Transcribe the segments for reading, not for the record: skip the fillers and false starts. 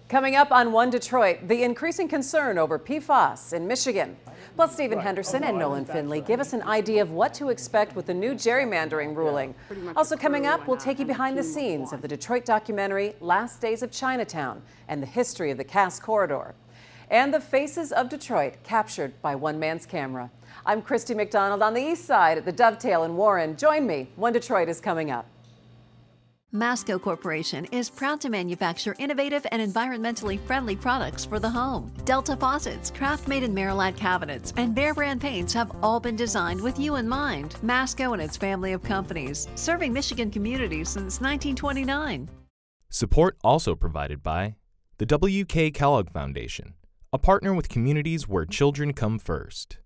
Coming up on One Detroit, the increasing concern over PFAS in Michigan. Plus, Stephen Henderson and Nolan Finley give us an idea of what to expect with the new gerrymandering ruling. Also coming up, we'll take you behind the scenes of the Detroit documentary Last Days of Chinatown and the history of the Cass Corridor. And the faces of Detroit captured by one man's camera. I'm Christy McDonald on the east side at the Dovetail in Warren. Join me. One Detroit is coming up. Masco Corporation is proud to manufacture innovative and environmentally friendly products for the home. Delta faucets, craft-made in Merillat cabinets, and Behr brand paints have all been designed with you in mind. Masco and its family of companies, serving Michigan communities since 1929. Support also provided by the W.K. Kellogg Foundation, a partner with communities where children come first.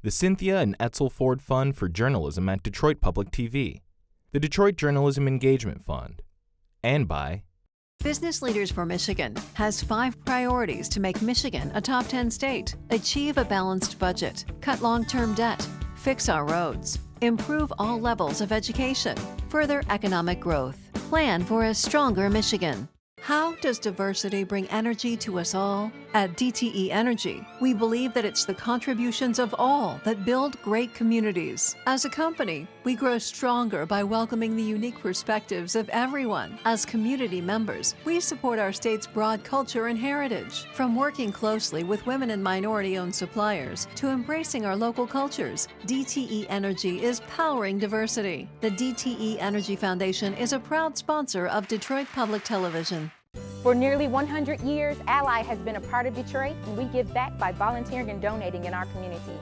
The Cynthia and Etzel Ford Fund for Journalism at Detroit Public TV. The Detroit Journalism Engagement Fund, and by Business Leaders for Michigan has 5 priorities to make Michigan a top 10 state. Achieve a balanced budget, cut long-term debt, fix our roads, improve all levels of education, further economic growth, plan for a stronger Michigan. How does diversity bring energy to us all? At DTE Energy, we believe that it's the contributions of all that build great communities. As a company, we grow stronger by welcoming the unique perspectives of everyone. As community members, we support our state's broad culture and heritage. From working closely with women and minority-owned suppliers to embracing our local cultures, DTE Energy is powering diversity. The DTE Energy Foundation is a proud sponsor of Detroit Public Television. For nearly 100 years, Ally has been a part of Detroit, and we give back by volunteering and donating in our community.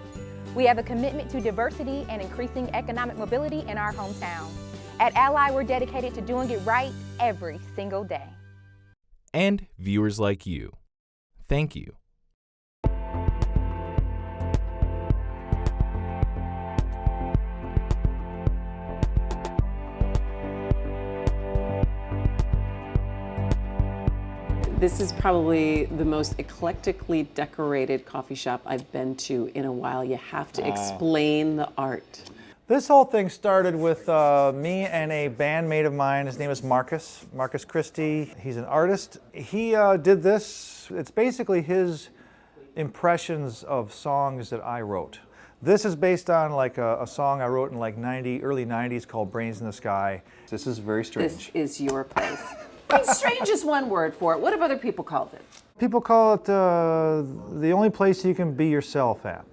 We have a commitment to diversity and increasing economic mobility in our hometown. At Ally, we're dedicated to doing it right every single day. And viewers like you. Thank you. This is probably the most eclectically decorated coffee shop I've been to in a while. You have to explain the art. This whole thing started with me and a bandmate of mine. His name is Marcus Christie. He's an artist. He did this. It's basically his impressions of songs that I wrote. This is based on like a song I wrote in like early 90s called Brains in the Sky. This is very strange. This is your place. Strange is one word for it. What have other people called it? People call it the only place you can be yourself at.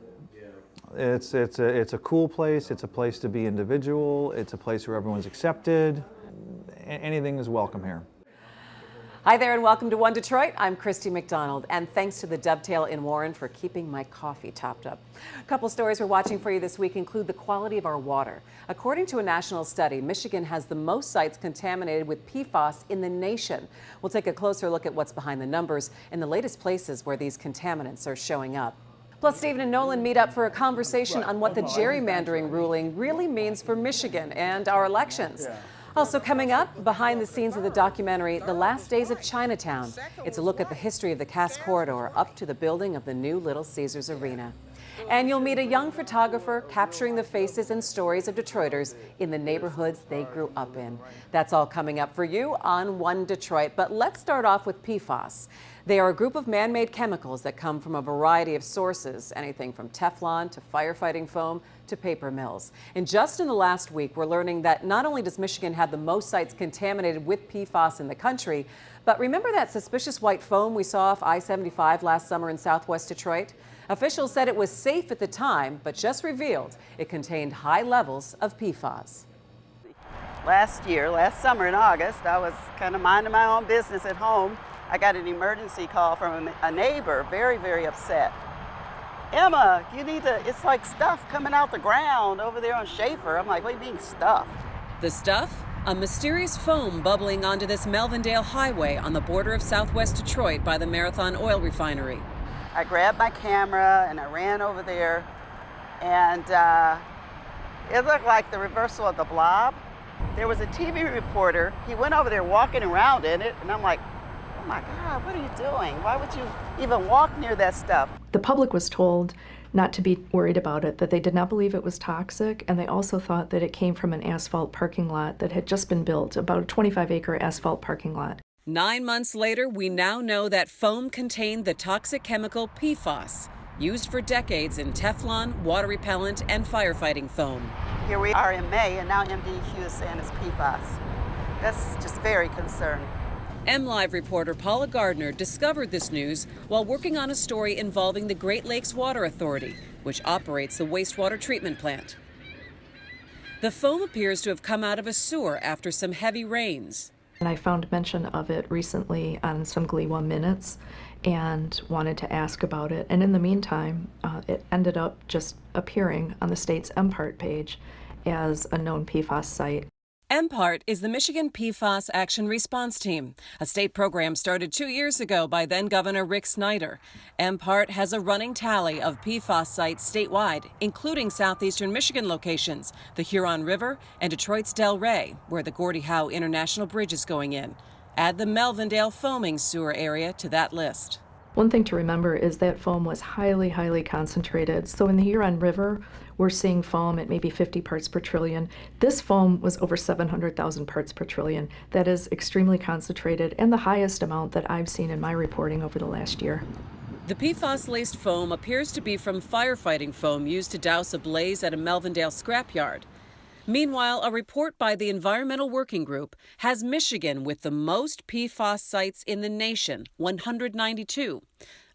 It's a cool place. It's a place to be individual. It's a place where everyone's accepted. Anything is welcome here. Hi there and welcome to One Detroit. I'm Christy McDonald, and thanks to the Dovetail in Warren for keeping my coffee topped up. A couple stories we're watching for you this week include the quality of our water. According to a national study, Michigan has the most sites contaminated with PFAS in the nation. We'll take a closer look at what's behind the numbers and the latest places where these contaminants are showing up. Plus, Stephen and Nolan meet up for a conversation on what the gerrymandering ruling really means for Michigan and our elections. Also coming up, behind the scenes of the documentary, The Last Days of Chinatown. It's a look at the history of the Cass Corridor up to the building of the new Little Caesars Arena. And you'll meet a young photographer capturing the faces and stories of Detroiters in the neighborhoods they grew up in. That's all coming up for you on One Detroit. But let's start off with PFAS. They are a group of man-made chemicals that come from a variety of sources, anything from Teflon to firefighting foam to paper mills. And just in the last week, we're learning that not only does Michigan have the most sites contaminated with PFAS in the country, but remember that suspicious white foam we saw off I-75 last summer in southwest Detroit? Officials said it was safe at the time, but just revealed it contained high levels of PFAS. Last summer in August, I was kind of minding my own business at home. I got an emergency call from a neighbor, very, very upset. Emma, you need to, it's like stuff coming out the ground over there on Schaefer. I'm like, what do you mean stuff? The stuff? A mysterious foam bubbling onto this Melvindale highway on the border of southwest Detroit by the Marathon Oil Refinery. I grabbed my camera and I ran over there, and it looked like the reversal of the Blob. There was a TV reporter. He went over there walking around in it, and I'm like, oh my God, what are you doing? Why would you even walk near that stuff? The public was told not to be worried about it, that they did not believe it was toxic, and they also thought that it came from an asphalt parking lot that had just been built, about a 25-acre asphalt parking lot. 9 months later, we now know that foam contained the toxic chemical PFAS, used for decades in Teflon, water repellent, and firefighting foam. Here we are in May, and now MDEQ is saying it's PFAS. That's just very concerning. MLive reporter Paula Gardner discovered this news while working on a story involving the Great Lakes Water Authority, which operates the wastewater treatment plant. The foam appears to have come out of a sewer after some heavy rains. And I found mention of it recently on some Glee 1 Minutes and wanted to ask about it. And in the meantime, it ended up just appearing on the state's MPART page as a known PFAS site. MPART is the Michigan PFAS Action Response Team, a state program started 2 years ago by then-Governor Rick Snyder. MPART has a running tally of PFAS sites statewide, including southeastern Michigan locations, the Huron River, and Detroit's Del Rey, where the Gordie Howe International Bridge is going in. Add the Melvindale foaming sewer area to that list. One thing to remember is that foam was highly, highly concentrated. So in the Huron River, we're seeing foam at maybe 50 parts per trillion. This foam was over 700,000 parts per trillion. That is extremely concentrated and the highest amount that I've seen in my reporting over the last year. The PFAS-laced foam appears to be from firefighting foam used to douse a blaze at a Melvindale scrapyard. Meanwhile, a report by the Environmental Working Group has Michigan with the most PFAS sites in the nation, 192.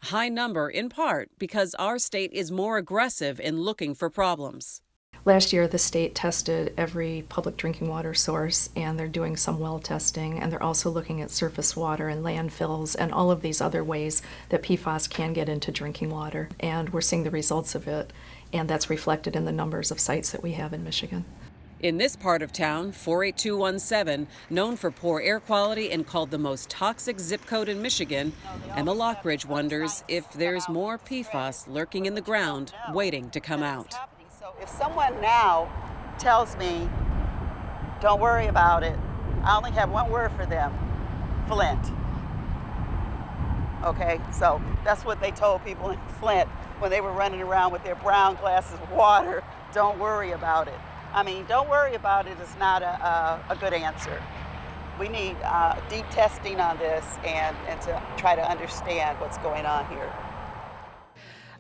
A high number in part because our state is more aggressive in looking for problems. Last year, the state tested every public drinking water source, and they're doing some well testing, and they're also looking at surface water and landfills and all of these other ways that PFAS can get into drinking water. And we're seeing the results of it, and that's reflected in the numbers of sites that we have in Michigan. In this part of town, 48217, known for poor air quality and called the most toxic zip code in Michigan, Emma Lockridge wonders if there's more PFAS lurking in the ground, waiting to come out. So if someone now tells me, don't worry about it, I only have one word for them, Flint. Okay, so that's what they told people in Flint when they were running around with their brown glasses of water. Don't worry about it. I mean, don't worry about it is not a good answer. We need deep testing on this and to try to understand what's going on here.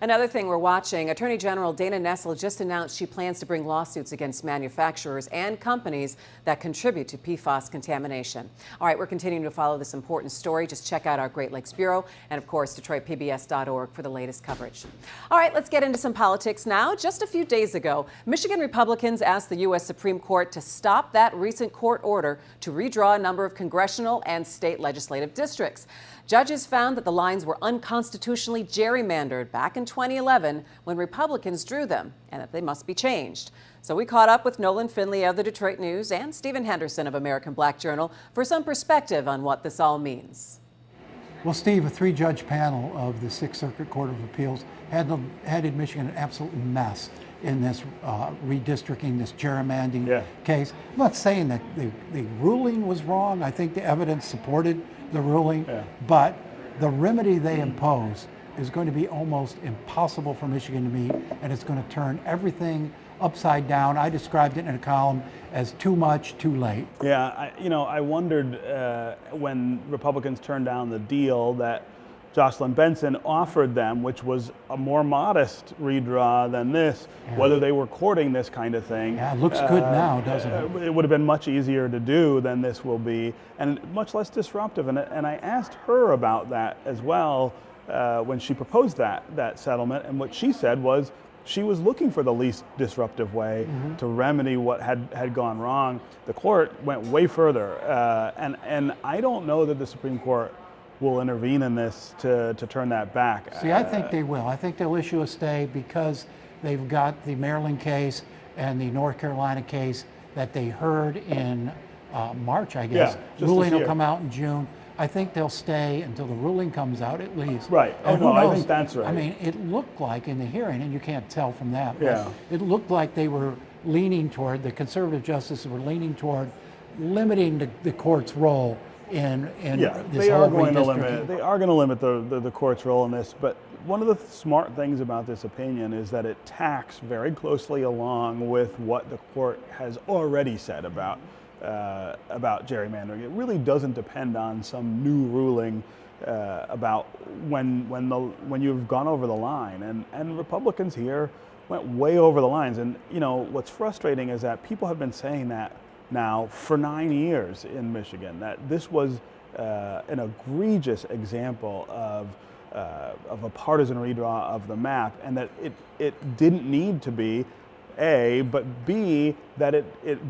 Another thing we're watching, Attorney General Dana Nessel just announced she plans to bring lawsuits against manufacturers and companies that contribute to PFAS contamination. All right, we're continuing to follow this important story. Just check out our Great Lakes Bureau and, of course, DetroitPBS.org for the latest coverage. All right, let's get into some politics now. Just a few days ago, Michigan Republicans asked the U.S. Supreme Court to stop that recent court order to redraw a number of congressional and state legislative districts. Judges found that the lines were unconstitutionally gerrymandered back in 2011 when Republicans drew them, and that they must be changed. So we caught up with Nolan Finley of the Detroit News and Stephen Henderson of American Black Journal for some perspective on what this all means. Well, Steve, a three-judge panel of the Sixth Circuit Court of Appeals had in Michigan an absolute mess in this redistricting, this gerrymandering case. I'm not saying that the ruling was wrong. I think the evidence supported the ruling, but the remedy they imposed is going to be almost impossible for Michigan to meet, and it's going to turn everything upside down. I described it in a column as too much, too late. Yeah, I wondered when Republicans turned down the deal that Jocelyn Benson offered them, which was a more modest redraw than this, whether they were courting this kind of thing. Yeah, it looks good now, doesn't it? It would have been much easier to do than this will be, and much less disruptive. And I asked her about that as well when she proposed that settlement, and what she said was she was looking for the least disruptive way to remedy what had gone wrong. The court went way further, and I don't know that the Supreme Court will intervene in this to turn that back. See, I think they will. I think they'll issue a stay because they've got the Maryland case and the North Carolina case that they heard in March, I guess. Yeah, ruling will come out in June. I think they'll stay until the ruling comes out at least. Right. And who knows? I think that's right. I mean, it looked like in the hearing, and you can't tell from that, but it looked like they were leaning toward, the conservative justices were leaning toward limiting the court's role in this whole redistricting. They are going to limit the court's role in this, but one of the smart things about this opinion is that it tacks very closely along with what the court has already said about about gerrymandering. It really doesn't depend on some new ruling about when you've gone over the line, and Republicans here went way over the lines. And you know what's frustrating is that people have been saying that now for 9 years in Michigan, that this was an egregious example of a partisan redraw of the map, and that it didn't need to be, A, but B, that it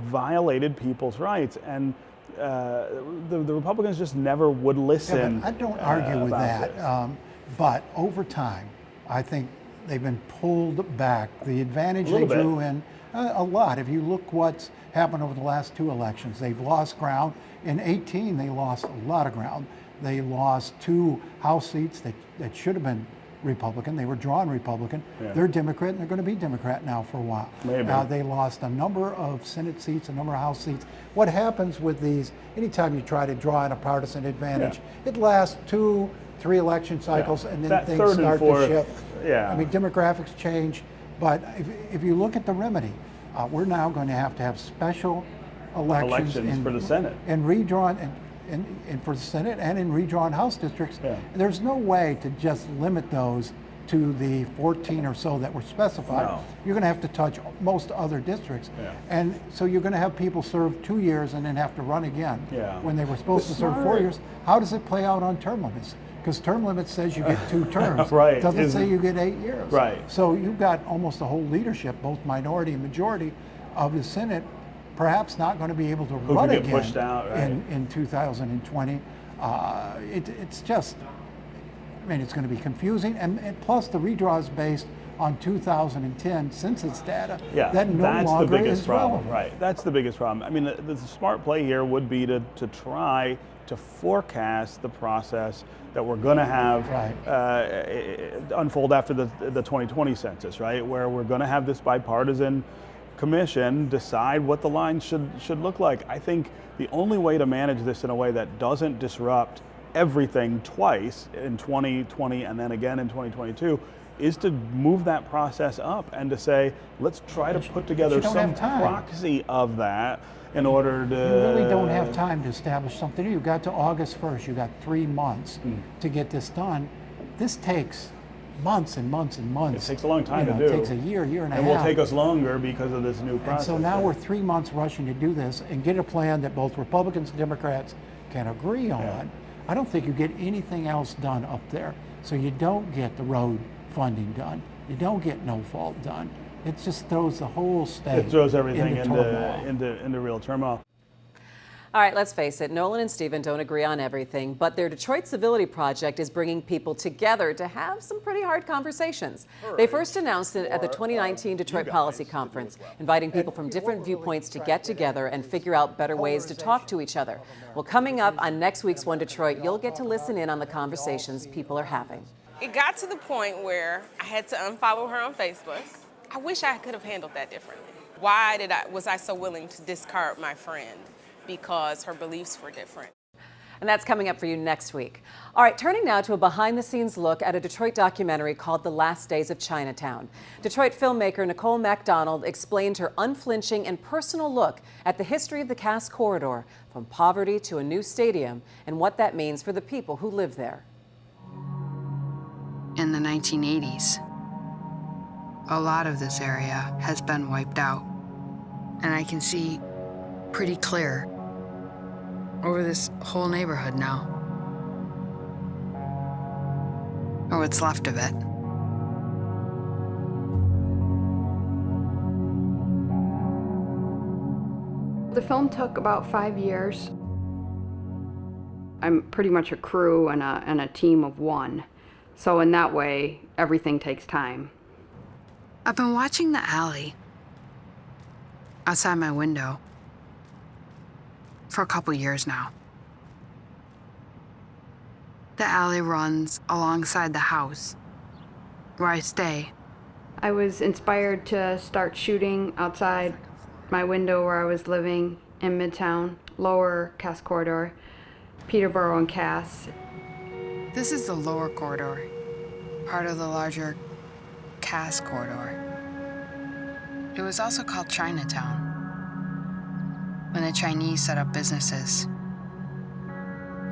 violated people's rights. And the Republicans just never would listen. Yeah, I don't argue with that, but over time, I think they've been pulled back. The advantage they drew in a lot. If you look what's happened over the last 2 elections, they've lost ground. In 18, they lost a lot of ground. They lost 2 House seats that should have been Republican. They were drawn Republican. Yeah. They're Democrat, and they're going to be Democrat now for a while. Maybe. They lost a number of Senate seats, a number of House seats. What happens with these, anytime you try to draw in a partisan advantage, it lasts 2-3 election cycles, and then that things start to shift. Yeah. I mean, demographics change, but if you look at the remedy, we're now going to have special elections for the Senate. And redrawn, and for the Senate and in redrawn House districts. Yeah. There's no way to just limit those to the 14 or so that were specified. No. You're going to have to touch most other districts. Yeah. And so you're going to have people serve 2 years and then have to run again when they were supposed to serve 4 years. How does it play out on term limits? Because term limit says you get 2 terms. Right. It doesn't say you get 8 years. Right. So you've got almost a whole leadership, both minority and majority, of the Senate perhaps not going to be able to run again pushed out, in 2020. It's just, I mean, it's going to be confusing, and plus the redraw is based on 2010 census data. Yeah, that no that's longer the biggest is problem. relevant. Right, that's the biggest problem. I mean, the smart play here would be to try to forecast the process that we're going to have unfold after the 2020 census, right? Where we're going to have this bipartisan commission decide what the line should look like. I think the only way to manage this in a way that doesn't disrupt everything twice in 2020 and then again in 2022 is to move that process up and to say, let's try to put together some proxy of that in order to... You really don't have time to establish something new. You got to August 1st, you got 3 months to get this done. This takes months and months and months. It takes a long time to do. It takes a year and a half. And will take us longer because of this new process. And so now we're 3 months rushing to do this and get a plan that both Republicans and Democrats can agree on. Yeah. I don't think you get anything else done up there. So you don't get the road funding done. You don't get no fault done. It just throws the whole state It throws everything into real turmoil. All right, let's face it, Nolan and Stephen don't agree on everything, but their Detroit Civility Project is bringing people together to have some pretty hard conversations. They first announced it at the 2019 Detroit Policy Conference, inviting people from different viewpoints to get together and figure out better ways to talk to each other. Well, coming up on next week's One Detroit, you'll get to listen in on the conversations people are having. It got to the point where I had to unfollow her on Facebook. I wish I could have handled that differently. Why was I so willing to discard my friend? Because her beliefs were different. And that's coming up for you next week. All right, turning now to a behind-the-scenes look at a Detroit documentary called The Last Days of Chinatown. Detroit filmmaker NICOLE MACDONALD explained her unflinching and personal look at the history of the Cass Corridor, from poverty to a new stadium, and what that means for the people who live there. In the 1980s, a lot of this area has been wiped out, and I can see pretty clear over this whole neighborhood now, or what's left of it. The film took about 5 years. I'm pretty much a crew and a team of one, so in that way, everything takes time. I've been watching the alley outside my window for a couple years now. The alley runs alongside the house where I stay. I was inspired to start shooting outside my window where I was living in Midtown, Lower Cass Corridor, Peterborough and Cass. This is the Lower Corridor, part of the larger Cass Corridor. It was also called Chinatown. when the Chinese set up businesses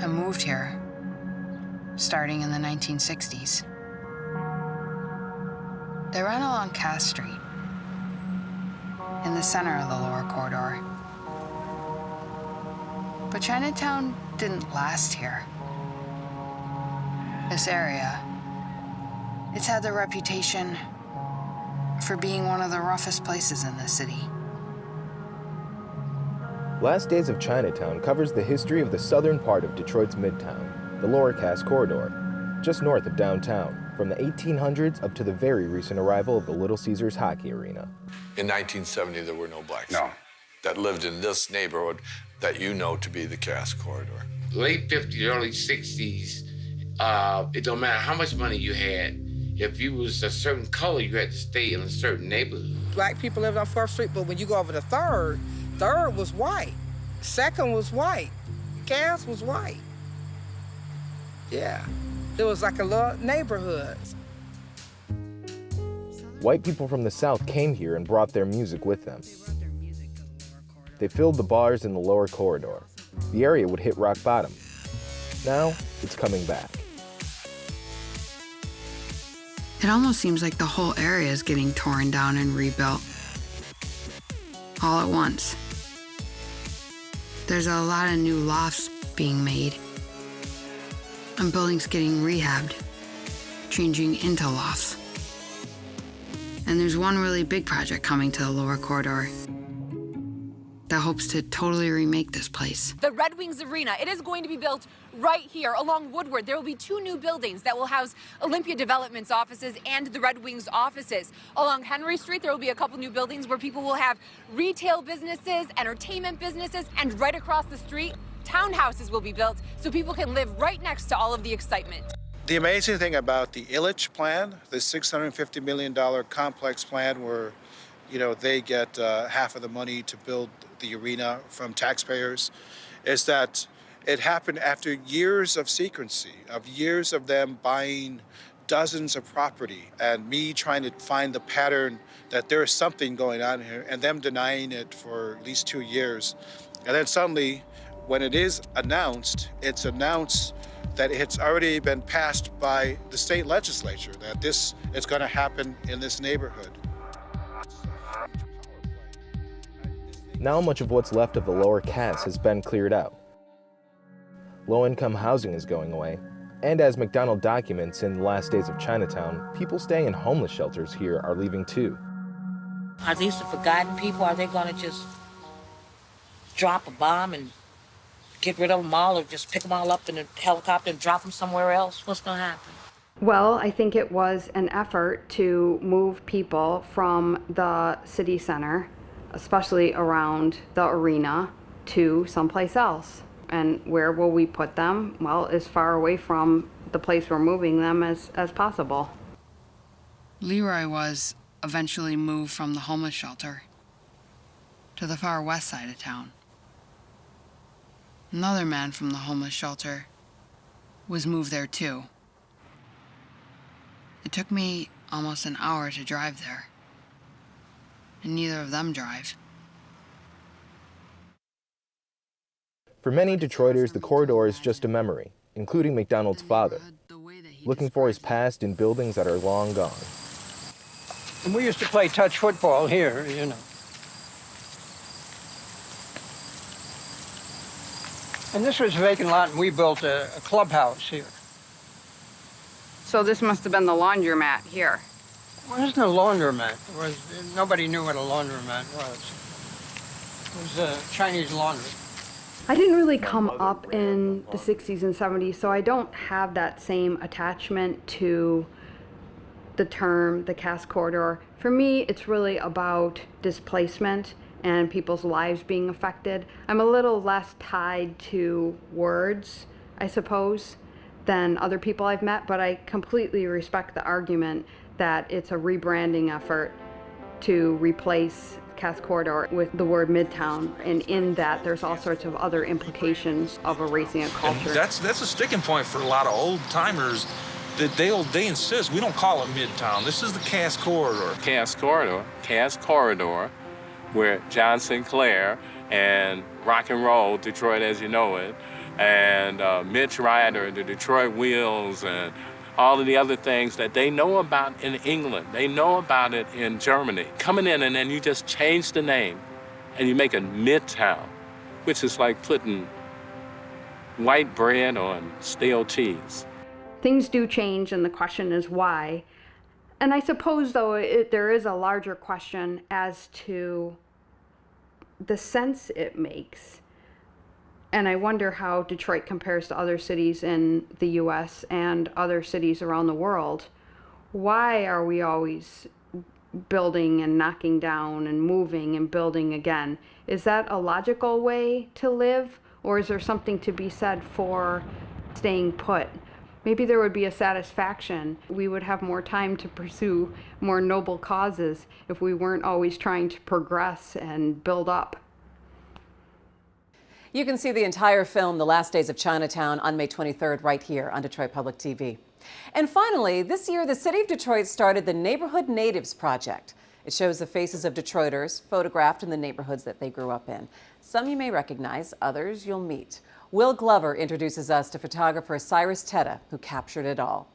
and moved here, starting in the 1960s. They ran along Cass Street, in the center of the lower corridor. But Chinatown didn't last here. This area, it's had the reputation for being one of the roughest places in the city. Last Days of Chinatown covers the history of the southern part of Detroit's Midtown, the Lower Cass Corridor, just north of downtown, from the 1800s up to the very recent arrival of the Little Caesars hockey arena. In 1970, there were no blacks that lived in this neighborhood that you know to be the Cass Corridor. Late 50s, early 60s, it don't matter how much money you had. If you was a certain color, you had to stay in a certain neighborhood. Black people lived on 4th Street, but when you go over to 3rd, 3rd was white. 2nd was white. Cass was white. Yeah. It was like a little neighborhood. White people from the South came here and brought their music with them. They filled the bars in the lower corridor. The area would hit rock bottom. Now, it's coming back. It almost seems like the whole area is getting torn down and rebuilt all at once. There's a lot of new lofts being made and buildings getting rehabbed, changing into lofts. And there's one really big project coming to the lower corridor that hopes to totally remake this place. The Red Wings Arena, it is going to be built right here along Woodward. There will be 2 new buildings that will house Olympia Development's offices and the Red Wings offices. Along Henry Street, there will be a couple new buildings where people will have retail businesses, entertainment businesses, and right across the street, townhouses will be built so people can live right next to all of the excitement. The amazing thing about the Illich plan, the $650 million complex plan where, they get half of the money to build the arena from taxpayers, is that it happened after years of secrecy, of years of them buying dozens of property and me trying to find the pattern that there is something going on here and them denying it for at least 2 years. And then suddenly, when it is announced, it's announced that it's already been passed by the state legislature, that this is going to happen in this neighborhood. Now much of what's left of the Lower Cass has been cleared out. Low-income housing is going away, and as McDonald documents in Last Days of Chinatown, people staying in homeless shelters here are leaving too. Are these the forgotten people? Are they going to just drop a bomb and get rid of them all, or just pick them all up in a helicopter and drop them somewhere else? What's going to happen? Well, I think it was an effort to move people from the city center, especially around the arena, to someplace else. And where will we put them? Well, as far away from the place we're moving them as possible. Leroy was eventually moved from the homeless shelter to the far west side of town. Another man from the homeless shelter was moved there too. It took me almost an hour to drive there, and neither of them drive. For many Detroiters, the corridor is just a memory, including McDonald's father, looking for his past in buildings that are long gone. And we used to play touch football here, And this was a vacant lot, and we built a clubhouse here. So this must have been the laundromat here. Well, it wasn't a laundromat. Nobody knew what a laundromat was. It was a Chinese laundry. I didn't really come up in the 60s and 70s, so I don't have that same attachment to the term, the Cass Corridor. For me, it's really about displacement and people's lives being affected. I'm a little less tied to words, I suppose, than other people I've met, but I completely respect the argument that it's a rebranding effort to replace Cass Corridor with the word Midtown, and in that there's all sorts of other implications of erasing a culture. And that's a sticking point for a lot of old timers. That they insist we don't call it Midtown. This is the Cass Corridor. Cass Corridor, where John Sinclair and rock and roll, Detroit as you know it, and Mitch Ryder, the Detroit Wheels, and all of the other things that they know about in England. They know about it in Germany. Coming in and then you just change the name and you make it Midtown, which is like putting white bread on stale cheese. Things do change, and the question is why. And I suppose, though, there is a larger question as to the sense it makes. And I wonder how Detroit compares to other cities in the US and other cities around the world. Why are we always building and knocking down and moving and building again? Is that a logical way to live, or is there something to be said for staying put? Maybe there would be a satisfaction. We would have more time to pursue more noble causes if we weren't always trying to progress and build up. You can see the entire film, The Last Days of Chinatown, on May 23rd right here on Detroit Public TV. And finally, this year, the city of Detroit started the Neighborhood Natives Project. It shows the faces of Detroiters photographed in the neighborhoods that they grew up in. Some you may recognize, others you'll meet. Will Glover introduces us to photographer CYRUS, who captured it all.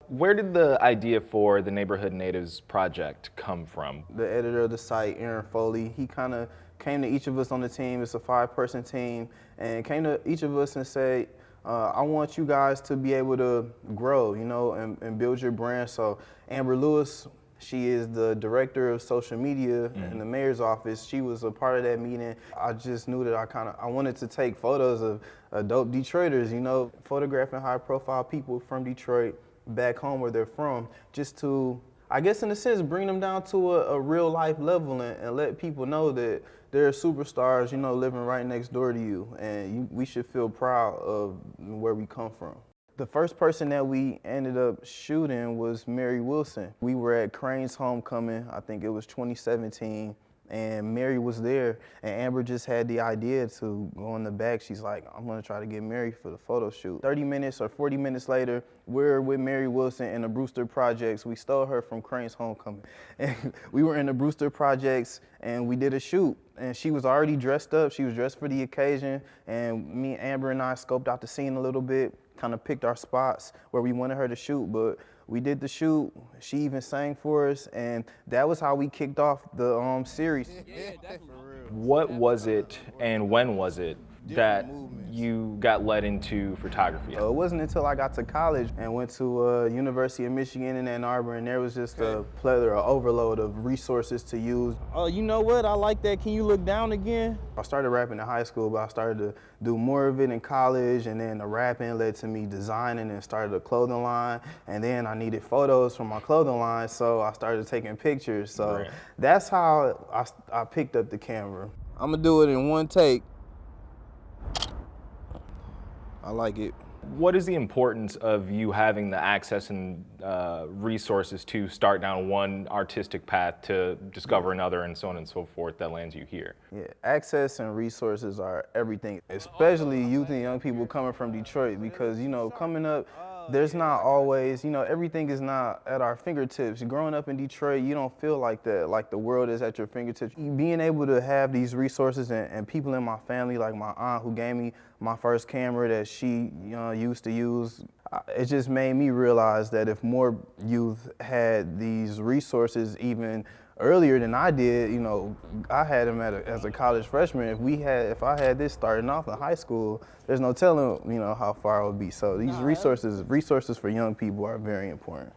Where did the idea for the Neighborhood Natives Project come from? The editor of the site, Aaron Foley, he kind of came to each of us on the team. It's a 5-person team, and came to each of us and said, I want you guys to be able to grow, you know, and build your brand. So Amber Lewis, she is the director of social media in the mayor's office. She was a part of that meeting. I just knew that I wanted to take photos of dope Detroiters, you know, photographing high-profile people from Detroit back home where they're from, just to, I guess in a sense, bring them down to a real-life level and let people know that there are superstars, you know, living right next door to you, and we should feel proud of where we come from. The first person that we ended up shooting was Mary Wilson. We were at Crane's homecoming, I think it was 2017, and Mary was there, and Amber just had the idea to go in the back. She's like, I'm gonna try to get Mary for the photo shoot. 30 minutes or 40 minutes later, we're with Mary Wilson in the Brewster Projects. We stole her from Crane's homecoming. And we were in the Brewster Projects and we did a shoot. And she was already dressed up. She was dressed for the occasion. And me, Amber, and I scoped out the scene a little bit, kind of picked our spots where we wanted her to shoot. But we did the shoot. She even sang for us. And that was how we kicked off the series. What was it and when was it that you got led into photography? It wasn't until I got to college and went to University of Michigan in Ann Arbor, and there was just a plethora, overload of resources to use. Oh, you know what? I like that. Can you look down again? I started rapping in high school, but I started to do more of it in college, and then the rapping led to me designing and started a clothing line, and then I needed photos from my clothing line, so I started taking pictures. So that's how I picked up the camera. I'm gonna do it in one take. I like it. What is the importance of you having the access and resources to start down one artistic path to discover another and so on and so forth that lands you here? Yeah, access and resources are everything, especially youth and young people coming from Detroit, because, you know, coming up, there's not always, you know, everything is not at our fingertips. Growing up in Detroit, you don't feel like that, like the world is at your fingertips. Being able to have these resources and people in my family, like my aunt who gave me my first camera that she used to use, it just made me realize that if more youth had these resources even earlier than I did, you know, I had them as a college freshman. If I had this starting off in high school, there's no telling, you know, how far I would be. So these resources for young people are very important.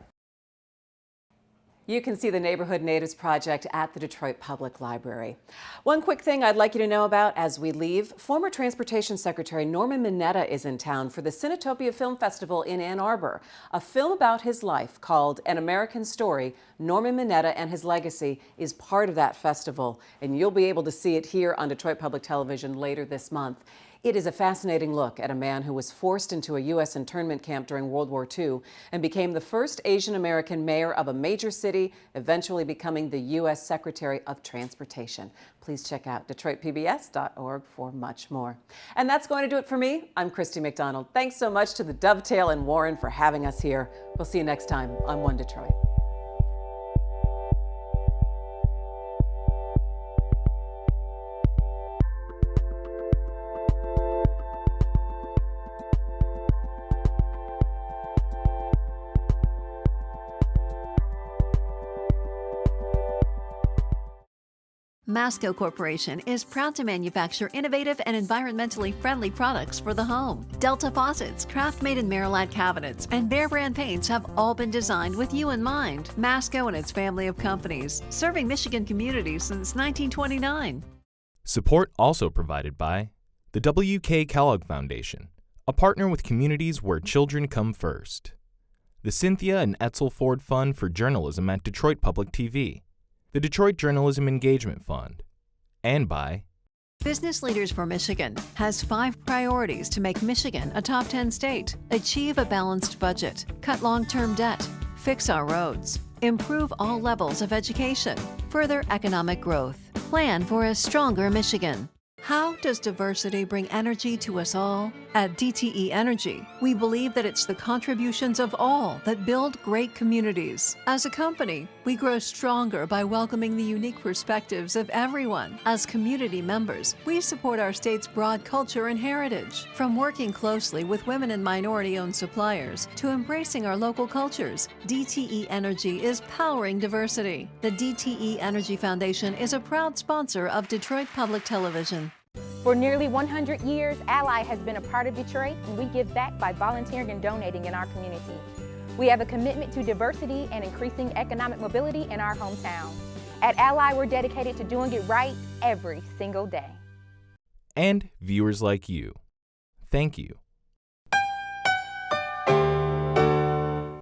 You can see the Neighborhood Natives Project at the Detroit Public Library. One quick thing I'd like you to know about as we leave, former Transportation Secretary Norman Mineta is in town for the Cinetopia Film Festival in Ann Arbor. A film about his life called An American Story, Norman Mineta and His Legacy, is part of that festival, and you'll be able to see it here on Detroit Public Television later this month. It is a fascinating look at a man who was forced into a U.S. internment camp during World War II and became the first Asian American mayor of a major city, eventually becoming the U.S. Secretary of Transportation. Please check out DetroitPBS.org for much more. And that's going to do it for me. I'm Christy McDonald. Thanks so much to the Dovetail and Warren for having us here. We'll see you next time on One Detroit. Masco Corporation is proud to manufacture innovative and environmentally friendly products for the home. Delta faucets, craft-made in Merillat cabinets, and Behr brand paints have all been designed with you in mind. Masco and its family of companies, serving Michigan communities since 1929. Support also provided by the W.K. Kellogg Foundation, a partner with communities where children come first. The Cynthia and Etzel Ford Fund for Journalism at Detroit Public TV, the Detroit Journalism Engagement Fund, and by Business Leaders for Michigan has 5 priorities to make Michigan a top 10 state. Achieve a balanced budget, cut long-term debt, fix our roads, improve all levels of education, further economic growth, plan for a stronger Michigan. How does diversity bring energy to us all? At DTE Energy, we believe that it's the contributions of all that build great communities. As a company, we grow stronger by welcoming the unique perspectives of everyone. As community members, we support our state's broad culture and heritage. From working closely with women and minority-owned suppliers to embracing our local cultures, DTE Energy is powering diversity. The DTE Energy Foundation is a proud sponsor of Detroit Public Television. For nearly 100 years, Ally has been a part of Detroit, and we give back by volunteering and donating in our community. We have a commitment to diversity and increasing economic mobility in our hometown. At Ally, we're dedicated to doing it right every single day. And viewers like you. Thank you.